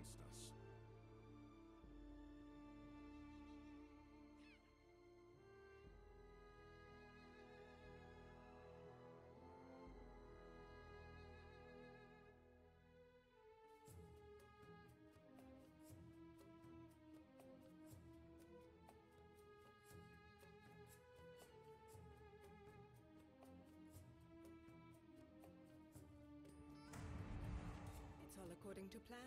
against us. It's all according to plan.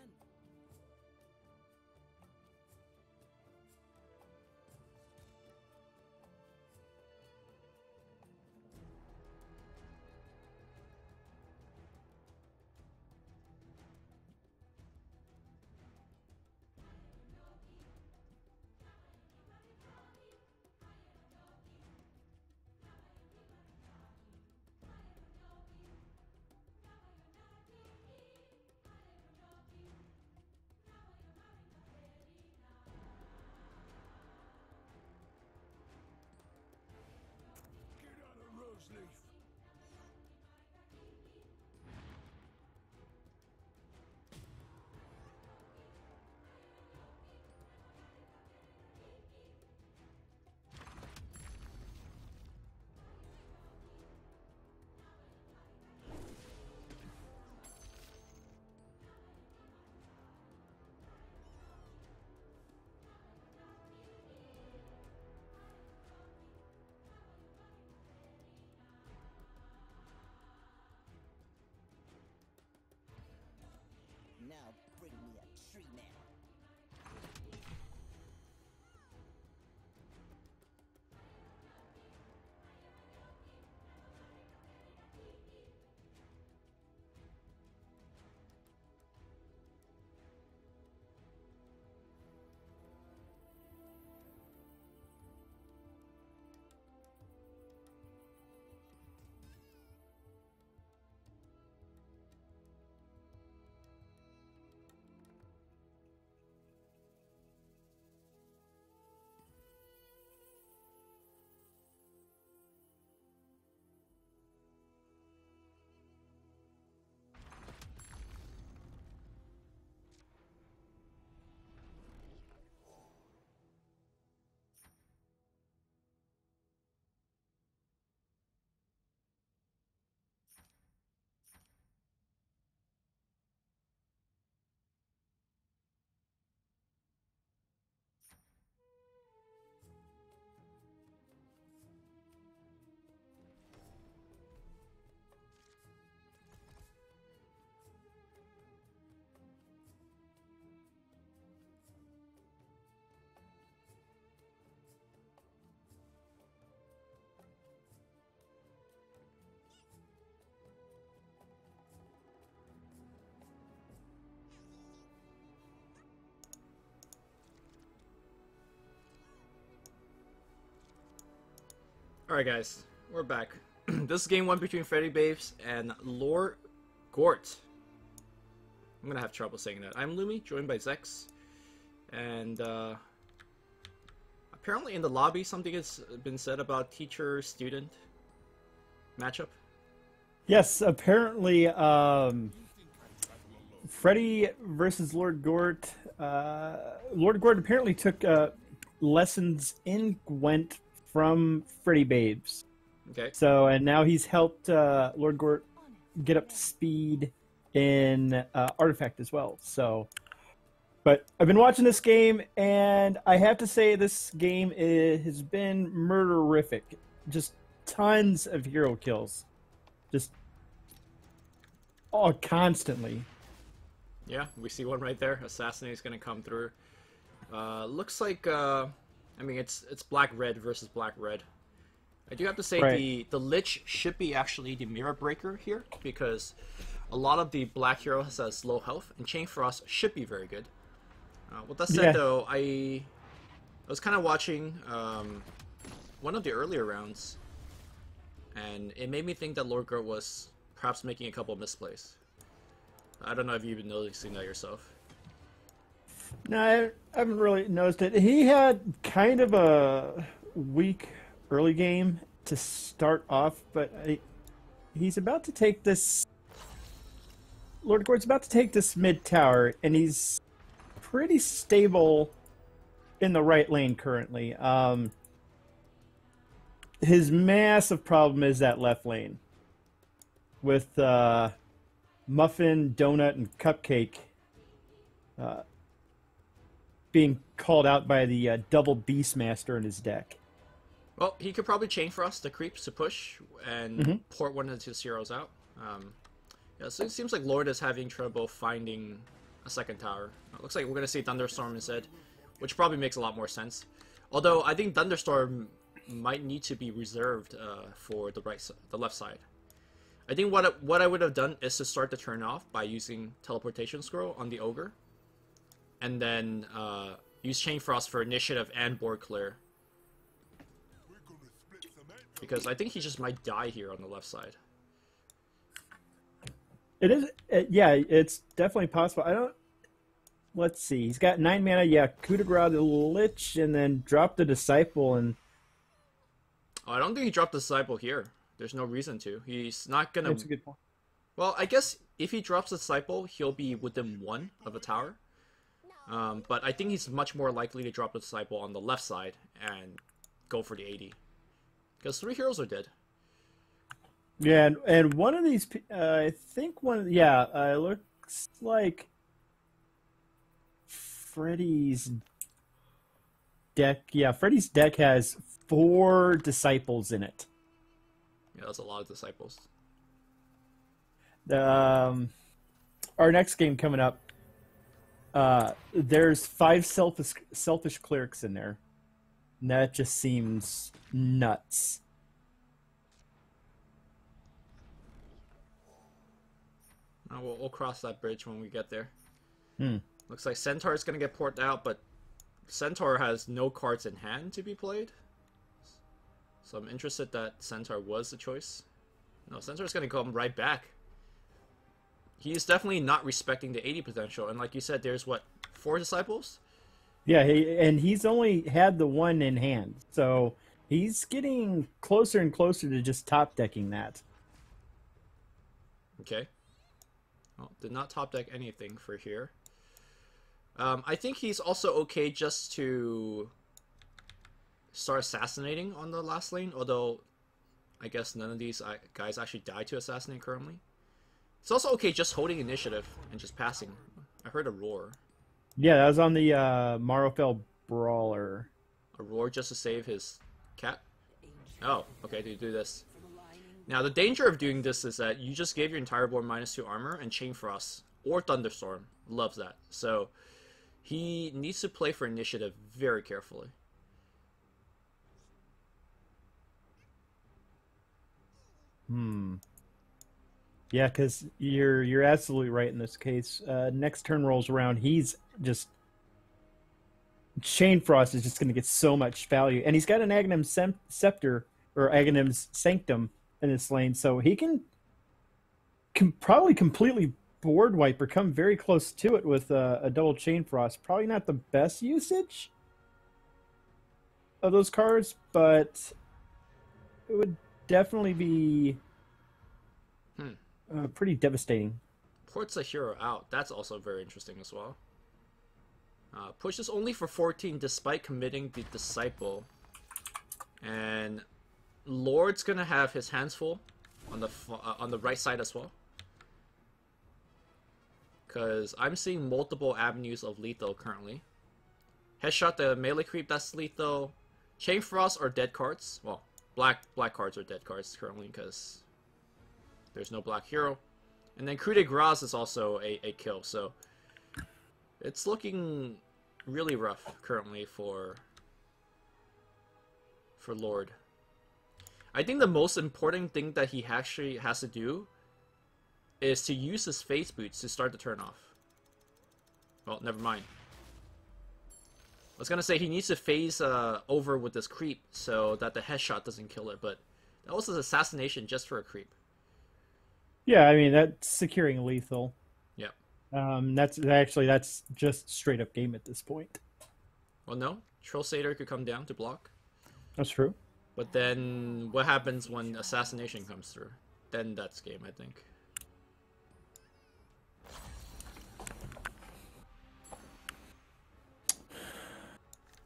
Get on a rose leaf. Now bring me a tree man. Alright guys, we're back. This is game 1 between Freddybabes and lordgort. I'm gonna have trouble saying that. I'm Lumi, joined by Zex. And apparently in the lobby something has been said about teacher-student matchup. Yes, apparently Freddy versus lordgort. Lordgort apparently took lessons in Gwent from Freddybabes. Okay. So, and now he's helped lordgort get up to speed in Artifact as well. So, but I've been watching this game, and I have to say this game has been murderific. Just tons of hero kills. Just constantly. Yeah, we see one right there. Assassinate's gonna come through. Looks like I mean it's black-red versus black-red. I do have to say Right. the Lich should be actually the mirror breaker here, because a lot of the black heroes has low health, and Chain Frost should be very good. With that said, Yeah. though, I was kind of watching one of the earlier rounds, and it made me think that lordgort was perhaps making a couple of misplays. I don't know if you've been noticing that yourself. No, I haven't really noticed it. He had kind of a weak early game to start off, but he's about to take this. lordgort's about to take this mid tower, and he's pretty stable in the right lane currently. His massive problem is that left lane with Muffin, Donut, and Cupcake being called out by the double Beastmaster in his deck. Well, he could probably chain for us the creeps to push and port one of his heroes out. Yeah, so it seems like Lord is having trouble finding a second tower. It looks like we're going to see Thunderstorm instead, which probably makes a lot more sense. Although I think Thunderstorm might need to be reserved for the left side. I think what I would have done is to start the turn off by using Teleportation Scroll on the Ogre, and then use Chain Frost for initiative and board clear. Because I think he just might die here on the left side. It is, yeah, it's definitely possible. I don't. Let's see. He's got 9 mana. Yeah, coup de grace the Lich, and then drop the Disciple. And oh, I don't think he dropped the Disciple here. There's no reason to. He's not gonna. That's a good point. Well, I guess if he drops the Disciple, he'll be within 1 of a tower. But I think he's much more likely to drop the Disciple on the left side and go for the 80. Because 3 heroes are dead. Yeah, and one of these, I think one, yeah, it looks like Freddy's deck. Yeah, Freddy's deck has 4 Disciples in it. Yeah, that's a lot of Disciples. Our next game coming up, there's 5 selfish clerics in there. And that just seems nuts. We'll cross that bridge when we get there. Hmm. Looks like Centaur is going to get ported out, but Centaur has no cards in hand to be played. So I'm interested that Centaur was the choice. No, Centaur's going to come right back. He's definitely not respecting the 80 potential. And like you said, there's, what, 4 Disciples? Yeah, and he's only had the 1 in hand. So he's getting closer and closer to just top decking that. Okay. Well, did not top deck anything for here. I think he's also okay just to start assassinating on the last lane, although I guess none of these guys actually die to assassinate currently. It's also okay just holding initiative and just passing. I heard a roar. Yeah, that was on the Marrowfell Brawler. A roar just to save his cat? Oh, okay, to do this. Now, the danger of doing this is that you just gave your entire board -2 armor, and Chain Frost or Thunderstorm loves that. So he needs to play for initiative very carefully. Yeah, because you're absolutely right in this case. Next turn rolls around, he's just Chain Frost is just going to get so much value, and he's got an Aghanim's Scepter or Aghanim's Sanctum in this lane, so he can probably completely board wipe or come very close to it with a double Chain Frost. Probably not the best usage of those cards, but it would definitely be pretty devastating. Ports a hero out. That's also very interesting as well. Pushes only for 14 despite committing the Disciple. And Lord's gonna have his hands full on the right side as well. Because I'm seeing multiple avenues of lethal currently. Headshot the melee creep, that's lethal. Chain Frost are dead cards. Well, black cards are dead cards currently because there's no black hero. And then Coup de Grace is also a kill, so it's looking really rough currently for Lord. I think the most important thing that he actually has to do is to use his Phase Boots to start the turn off. Well, never mind. I was gonna say he needs to phase over with this creep so that the headshot doesn't kill it, but that was an assassination just for a creep. Yeah, I mean that's securing lethal. Yep. That's just straight up game at this point. Well, no, Troll Satyr could come down to block. That's true. But then what happens when assassination comes through? Then that's game, I think.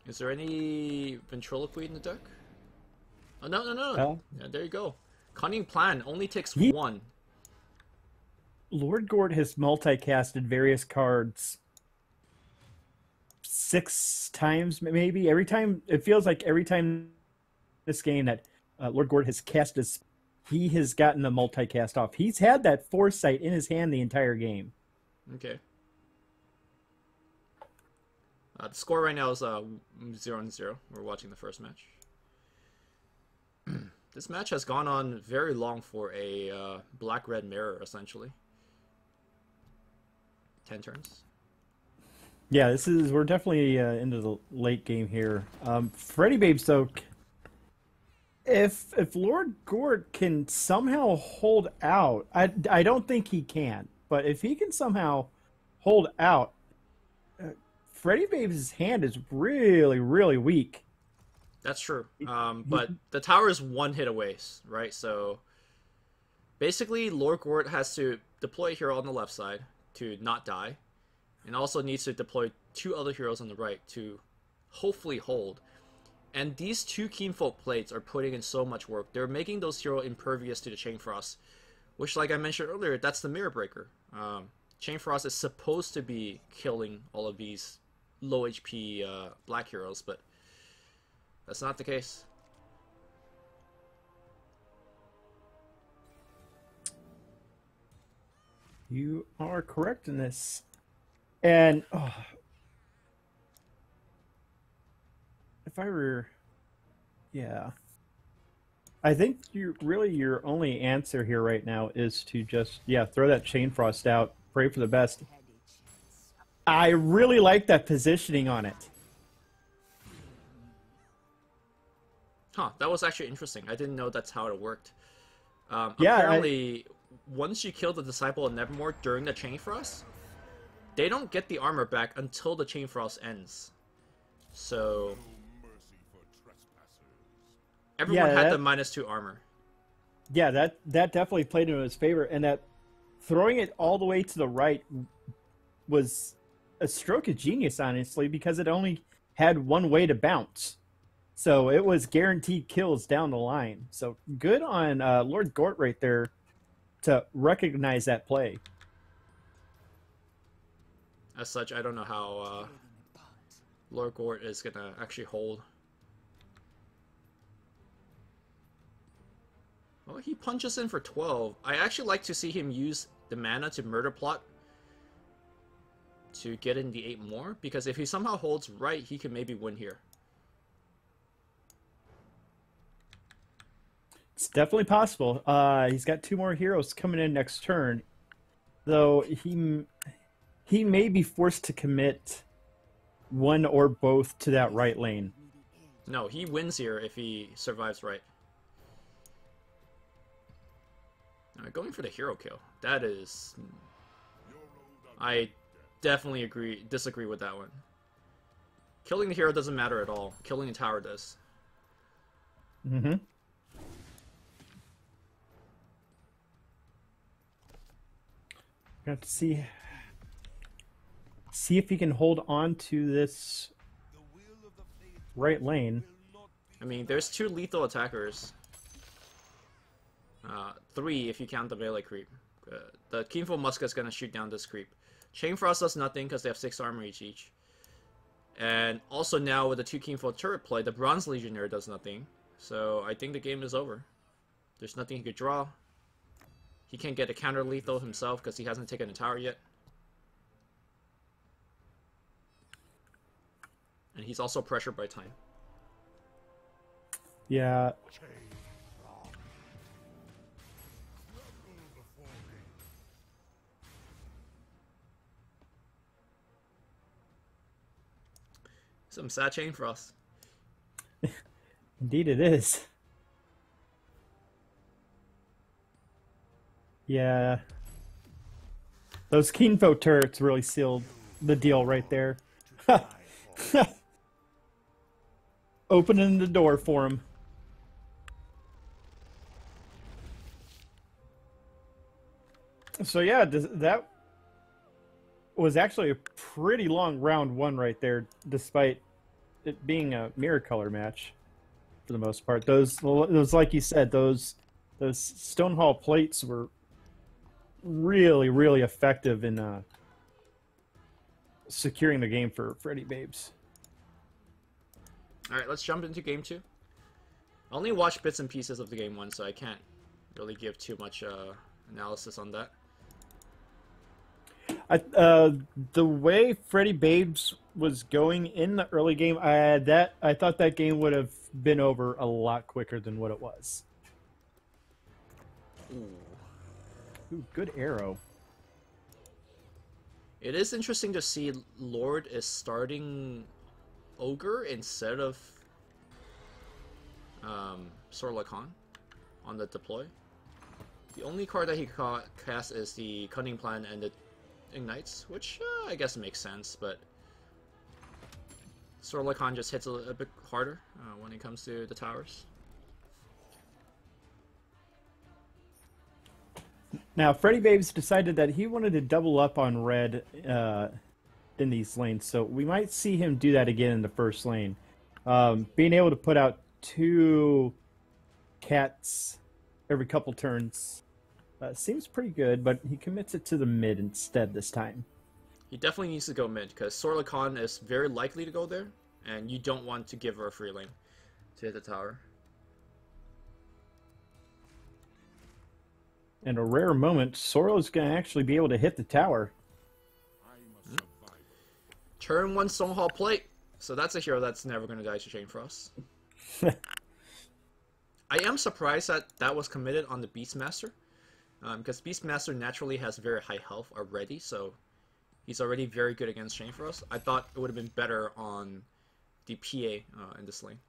Is there any ventriloquy in the deck? Oh, no, no, no. Well, Yeah, there you go. Cunning Plan only takes He- one. Lord Gort has multicasted various cards 6 times, maybe. Every time, it feels like every time this game that Lord Gort has cast his, he has gotten the multicast off. He's had that foresight in his hand the entire game. Okay. The score right now is 0-0. We're watching the first match. This match has gone on very long for a black-red mirror, essentially. 10 turns. Yeah, we're definitely into the late game here. Freddybabes, though, if Lord Gort can somehow hold out, I don't think he can, but if he can somehow hold out, Freddybabes' hand is really, really weak. That's true. But the tower is one hit away, right? So basically, Lord Gort has to deploy a hero on the left side to not die, and also needs to deploy 2 other heroes on the right to hopefully hold. And these 2 Keenfold plates are putting in so much work. They're making those heroes impervious to the Chain Frost, which, like I mentioned earlier, that's the Mirror Breaker. Chain Frost is supposed to be killing all of these low HP black heroes, but that's not the case. You are correct in this. And if I were, yeah, I think your only answer here right now is to just throw that Chain Frost out, pray for the best. I really like that positioning on it. Huh, that was actually interesting. I didn't know that's how it worked. Yeah, apparently, once you kill the Disciple of Nevermore during the Chain Frost, they don't get the armor back until the Chain Frost ends. So everyone had the -2 armor. Yeah, that definitely played in his favor, and that throwing it all the way to the right was a stroke of genius, honestly, because it only had one way to bounce. So it was guaranteed kills down the line. So good on Lord Gort right there to recognize that play. As such, I don't know how Lord Gort is going to actually hold. Well, he punches in for 12. I actually like to see him use the mana to murder plot to get in the 8 more, because if he somehow holds right, he can maybe win here. It's definitely possible. He's got 2 more heroes coming in next turn, though he may be forced to commit one or both to that right lane. No, he wins here if he survives right. Going for the hero kill. That is... I definitely disagree with that one. Killing the hero doesn't matter at all. Killing the tower does. Mm-hmm. Got to see if he can hold on to this right lane. I mean, there's 2 lethal attackers. 3 if you count the melee creep. The Keenfold Musket's gonna shoot down this creep. Chain Frost does nothing because they have 6 armor each. And also now with the 2 Keenfold turret play, the Bronze Legionnaire does nothing. So I think the game is over. There's nothing he could draw. He can't get a counter lethal himself because he hasn't taken a tower yet. And he's also pressured by time. Yeah. Some sad Chain Frost. Indeed it is. Yeah. Those Keenfold turrets really sealed the deal right there. Opening the door for him. So yeah, that was actually a pretty long round 1 right there, despite it being a mirror color match for the most part. Those like you said, those stone hall plates were really effective in securing the game for Freddybabes. All right, let's jump into game 2. I only watched bits and pieces of the game 1, so I can't really give too much analysis on that. The way Freddybabes was going in the early game, I thought that game would have been over a lot quicker than what it was. Ooh, good arrow. It is interesting to see Lord is starting Ogre instead of Sorla Khan on the deploy. The only card that he casts is the Cunning Plan and the Ignites, which I guess makes sense, but Sorla Khan just hits a bit harder when it comes to the towers. Now, Freddybabes decided that he wanted to double up on red in these lanes, so we might see him do that again in the first lane. Being able to put out 2 cats every couple turns seems pretty good, but he commits it to the mid instead this time. He definitely needs to go mid, because Sorla Khan is very likely to go there, and you don't want to give her a free lane to hit the tower. In a rare moment, Sorla's going to actually be able to hit the tower. Turn 1 Stone Hall plate. So that's a hero that's never going to die to Chain Frost. I am surprised that that was committed on the Beastmaster. Because Beastmaster naturally has very high health already, so he's already very good against Chain Frost. I thought it would have been better on the PA in this lane.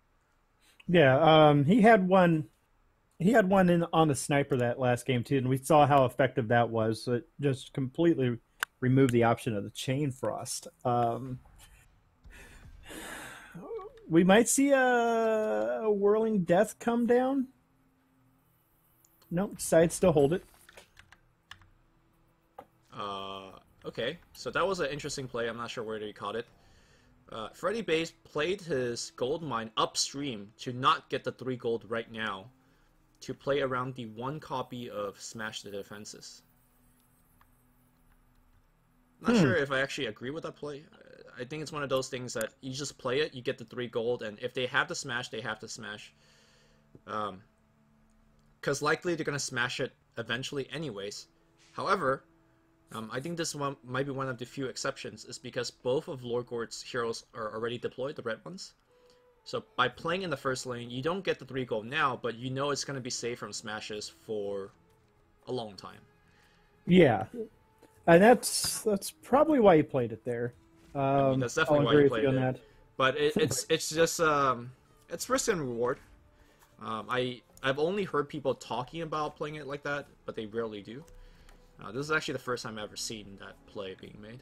Yeah, he had one on the sniper that last game too, and we saw how effective that was. So it just completely removed the option of the Chain Frost. We might see a Whirling Death come down. Nope, decides to hold it. Okay, so that was an interesting play. I'm not sure where he caught it. Freddybabes played his gold mine upstream to not get the 3 gold right now, to play around the 1 copy of Smash the Defenses. Not sure if I actually agree with that play. I think it's one of those things that you just play it, you get the 3 gold, and if they have to smash, they have to smash. Because likely they're going to smash it eventually anyways. However, I think this one might be one of the few exceptions, is because both of lordgort's heroes are already deployed, the red ones. So by playing in the first lane, you don't get the 3 gold now, but you know it's going to be safe from smashes for a long time. Yeah, and that's probably why you played it there. I mean, that's definitely why you played it. That. But it's just it's risk and reward. I've only heard people talking about playing it like that, but they rarely do. This is actually the first time I've ever seen that play being made.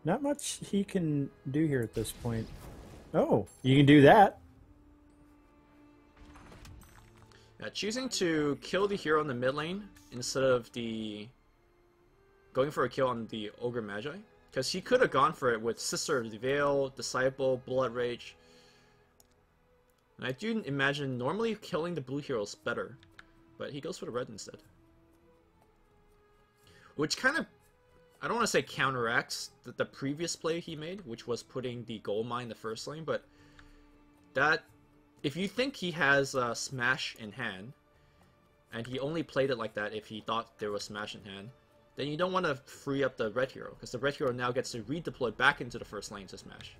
Not much he can do here at this point. Oh, you can do that. Choosing to kill the hero in the mid lane instead of going for a kill on the Ogre Magi. Because he could have gone for it with Sister of the Veil, Disciple, Blood Rage. And I do imagine normally killing the blue hero is better, but he goes for the red instead. Which kind of, I don't want to say counteracts the previous play he made, which was putting the gold mine in the first lane, but that, if you think he has Smash in hand, and he only played it like that if he thought there was Smash in hand, then you don't want to free up the red hero, because the red hero now gets to redeploy back into the first lane to Smash.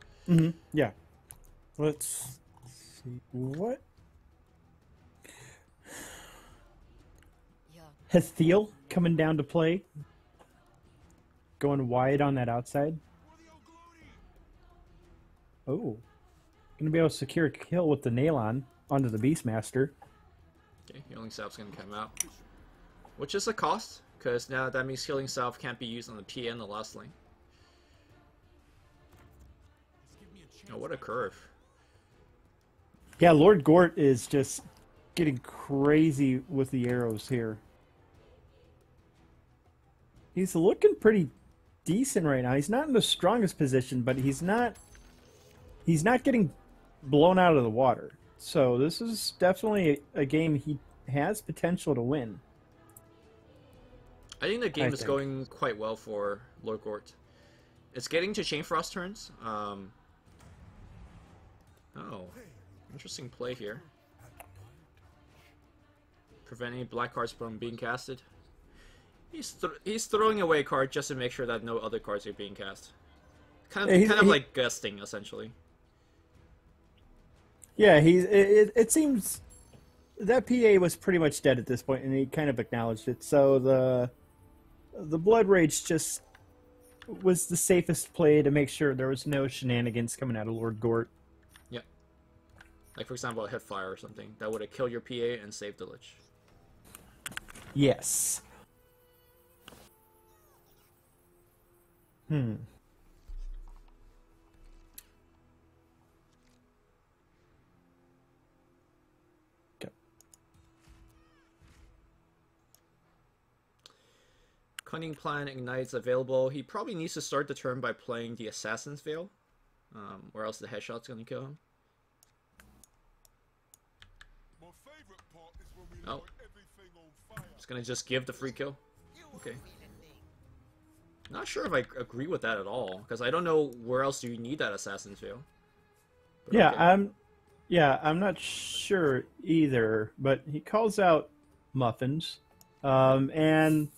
Yeah. Let's see. What? Hethiel coming down to play. Going wide on that outside. Oh. Gonna be able to secure a kill with the Nailon onto the Beastmaster. Okay, Healing Salve's gonna come out. Which is a cost, because now that means Healing Salve can't be used on the PA in the last lane. Oh, what a curve. Yeah, lordgort is just getting crazy with the arrows here. he's looking pretty decent right now. He's not in the strongest position, but he's not getting blown out of the water. So this is definitely a game he has potential to win. I think the game is going quite well for Lord Gort. It's getting to Chain Frost turns. Oh, interesting play here. Prevent any black cards from being casted. He's throwing away a card just to make sure that no other cards are being cast. Kind of like gusting, essentially. Yeah, it seems that PA was pretty much dead at this point, and he kind of acknowledged it. So the Blood Rage just was the safest play to make sure there was no shenanigans coming out of Lord Gort. Yep. Like, for example, a Hitfire or something. That would have killed your PA and saved the Lich. Yes. Okay. Cunning Plan Ignites available. He probably needs to start the turn by playing the Assassin's Veil, or else the headshot's going to kill him. Oh. It's going to just give the free kill. Okay. Not sure if I agree with that at all, because I don't know where else do you need that Assassin's Veil. But yeah, okay. I'm not sure either, but he calls out muffins. And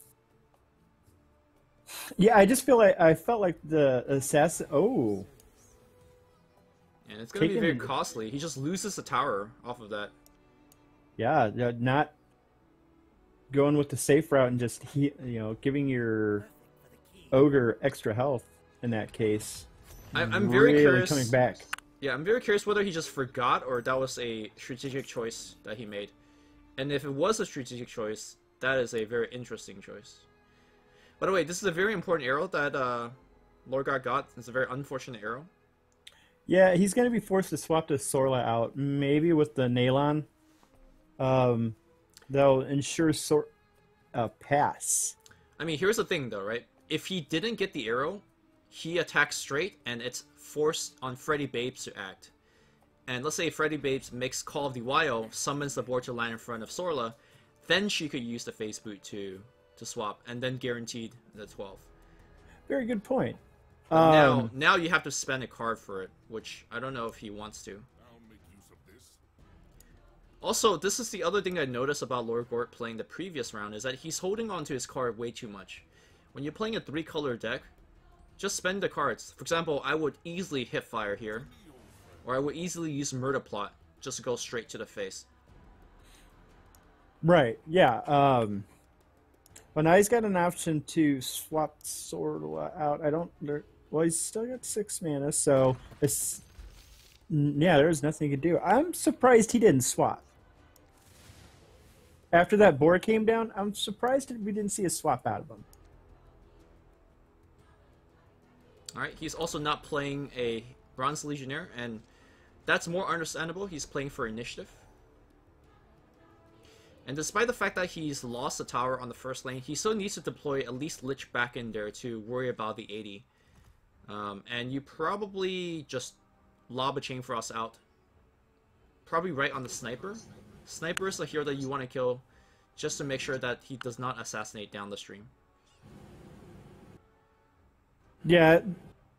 yeah, I just felt like the assassin. Oh, and it's going to be very costly. He just loses the tower off of that. Yeah, not going with the safe route and just giving your ogre extra health in that case. I'm very curious. Coming back. Yeah, I'm very curious whether he just forgot or that was a strategic choice that he made. And if it was a strategic choice, that is a very interesting choice. By the way, this is a very important arrow that Lordgort got. It's a very unfortunate arrow. Yeah, he's going to be forced to swap the Sorla out, maybe with the Nalon. They'll ensure pass. I mean, here's the thing, though, right? If he didn't get the arrow, he attacks straight, and it's forced on Freddybabes to act. And let's say Freddybabes makes Call of the Wild, summons the board to land in front of Sorla, then she could use the face boot to swap, and then guaranteed the 12. Very good point. Now you have to spend a card for it, which I don't know if he wants to. Also, this is the other thing I noticed about Lord Gort playing the previous round, is that he's holding on to his card way too much. When you're playing a 3-color deck, just spend the cards. For example, I would easily Hitfire here, or I would easily use Murder Plot just to go straight to the face. Right, yeah. Well, now he's got an option to swap Sorla out. Well, he's still got 6 mana, so there's nothing he could do. I'm surprised he didn't swap. After that board came down, I'm surprised we didn't see a swap out of him. Alright, he's also not playing a Bronze Legionnaire, and that's more understandable. He's playing for initiative. And despite the fact that he's lost the tower on the first lane, he still needs to deploy at least Lich back in there to worry about the 80. And you probably just lob a Chain Frost out. Probably right on the Sniper. Sniper is the hero that you want to kill just to make sure that he does not assassinate down the stream. Yeah,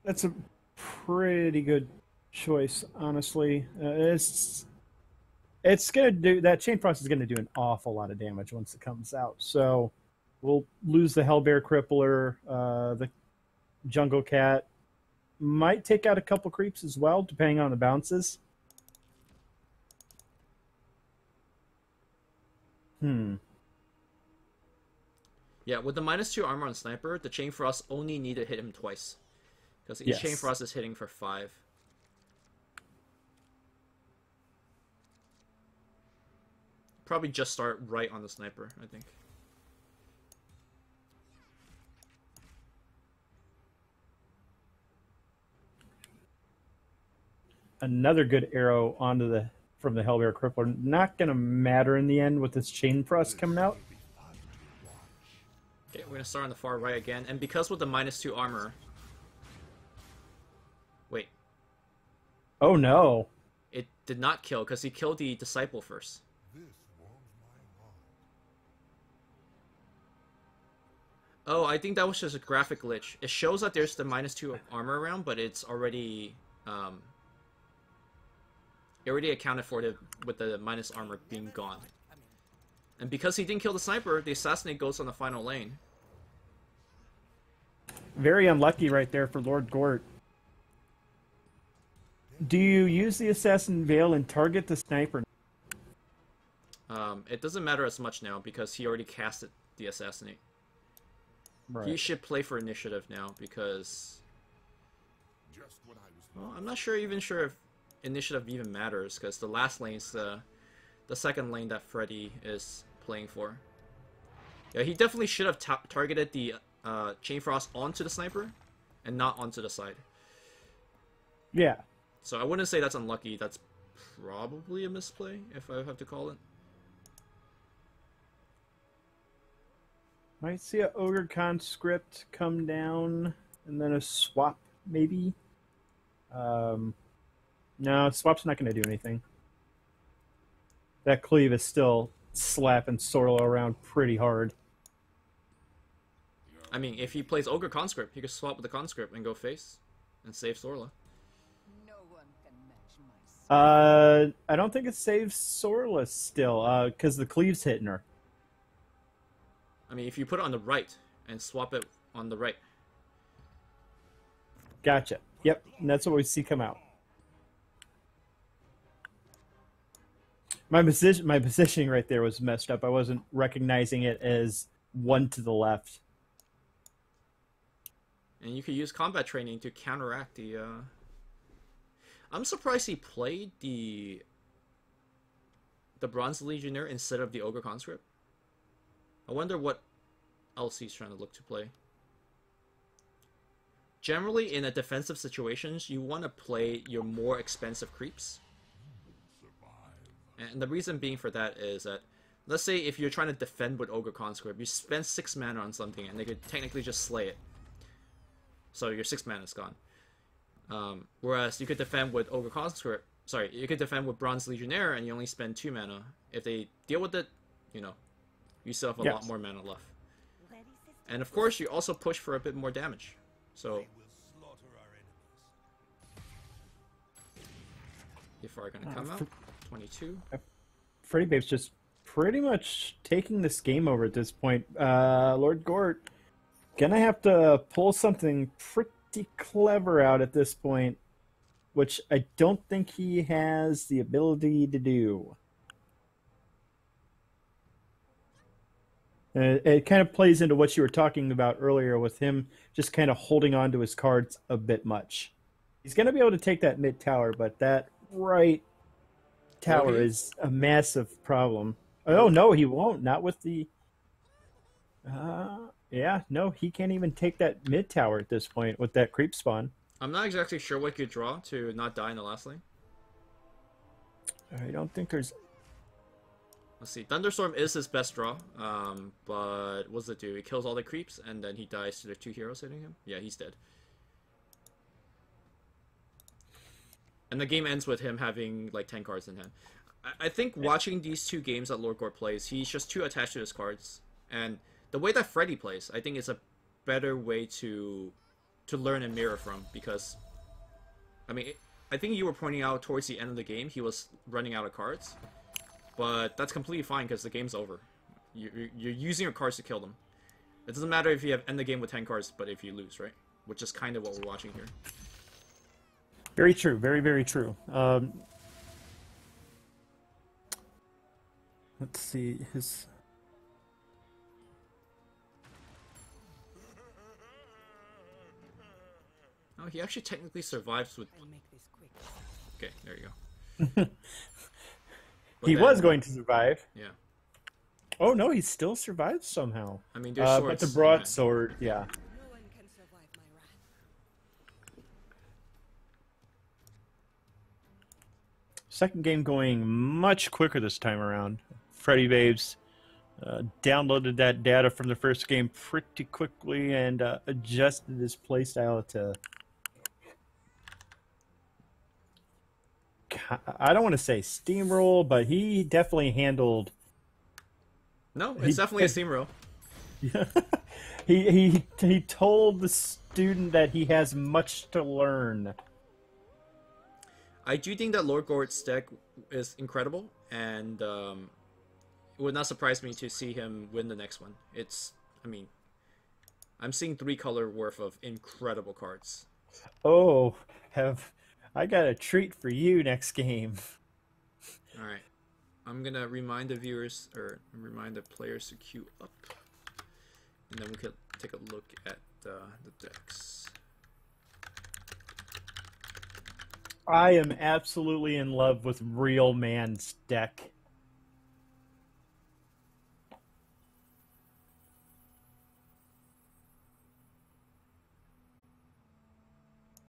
that's a pretty good choice, honestly. It's gonna do that. Chain Frost is gonna do an awful lot of damage once it comes out. So we'll lose the Hellbear Crippler, the Jungle Cat. Might take out a couple creeps as well, depending on the bounces. Yeah, with the -2 armor on Sniper, the Chain Frost only need to hit him twice. Because each Chain Frost is hitting for 5. Probably just start right on the Sniper, I think. Another good arrow from the Hellbear Crippler. Not gonna matter in the end with this Chain Frost coming out. Okay, we're gonna start on the far right again, and because with the -2 armor... Wait. Oh no. It did not kill, because he killed the Disciple first. Oh, I think that was just a graphic glitch. It shows that there's the -2 armor around, but it's already... it already accounted for it with the minus armor being gone. And because he didn't kill the sniper, the assassinate goes on the final lane. Very unlucky right there for Lord Gort. Do you use the Assassin Veil and target the sniper? It doesn't matter as much now because he already casted the assassinate. Right. He should play for initiative now because... Well, I'm not sure if initiative even matters because the last lane's the second lane that Freddy is playing for. Yeah, he definitely should have targeted the Chain Frost onto the sniper and not onto the side. Yeah. So I wouldn't say that's unlucky. That's probably a misplay, if I have to call it. Might see a Ogre Conscript come down, and then a swap, maybe. No, swap's not going to do anything. That cleave is still slapping Sorlo around pretty hard. I mean, if he plays Ogre Conscript, he could swap with the Conscript and go face and save Sorla. I don't think it saves Sorla still, because the cleave's hitting her. I mean, if you put it on the right and swap it on the right. Gotcha. Yep, and that's what we see come out. My positioning right there was messed up. I wasn't recognizing it as one to the left. And you could use combat training to counteract the... I'm surprised he played the Bronze Legionnaire instead of the Ogre Conscript. I wonder what else he's trying to look to play. Generally, in a defensive situations, you want to play your more expensive creeps. And the reason being for that is that, let's say if you're trying to defend with Ogre Conscript, you spend 6 mana on something and they could technically just slay it. So your 6 mana is gone. Whereas you could defend with Ogre Conscript, sorry, you could defend with Bronze Legionnaire and you only spend 2 mana. If they deal with it, you know, you still have a lot more mana left. And of course, you also push for a bit more damage. So, if are gonna come out, 22. Freddybabes just pretty much taking this game over at this point. Lord Gort gonna have to pull something pretty clever out at this point, which I don't think he has the ability to do. It kind of plays into what you were talking about earlier with him just kind of holding on to his cards a bit much. He's going to be able to take that mid tower, but that right tower is a massive problem. Oh, no, he won't. Not with the... yeah, no, he can't even take that mid tower at this point with that creep spawn. I'm not exactly sure what you draw to not die in the last lane. I don't think there's... Let's see. Thunderstorm is his best draw, but what does it do? It kills all the creeps, and then he dies to the 2 heroes hitting him. Yeah, he's dead. And the game ends with him having like 10 cards in hand. I think watching these 2 games that Lord Gort plays, he's just too attached to his cards. And the way that Freddy plays, I think is a better way to learn and mirror from, because, I mean, I think you were pointing out towards the end of the game, he was running out of cards. But that's completely fine because the game's over. You're using your cards to kill them. It doesn't matter if you end the game with 10 cards, but if you lose, right? Which is kind of what we're watching here. Very true. Very, very true. Let's see. His... Oh, he actually technically survives with... Okay, there you go. He was going to survive. Yeah. Oh no, he still survives somehow. I mean, there's swords. But the broadsword, yeah. No one can survive my wrath. Second game going much quicker this time around. Freddybabes Downloaded that data from the first game pretty quickly and adjusted his playstyle to. I don't want to say steamroll, but he definitely handled. No, it's definitely a steamroll. He told the student that he has much to learn. I do think that Lord Gort's deck is incredible, and it would not surprise me to see him win the next one. I mean, I'm seeing 3 color worth of incredible cards. Oh, I got a treat for you next game. All right, I'm gonna remind the viewers or remind the players to queue up, and then we could take a look at the decks. I am absolutely in love with Real Man's deck.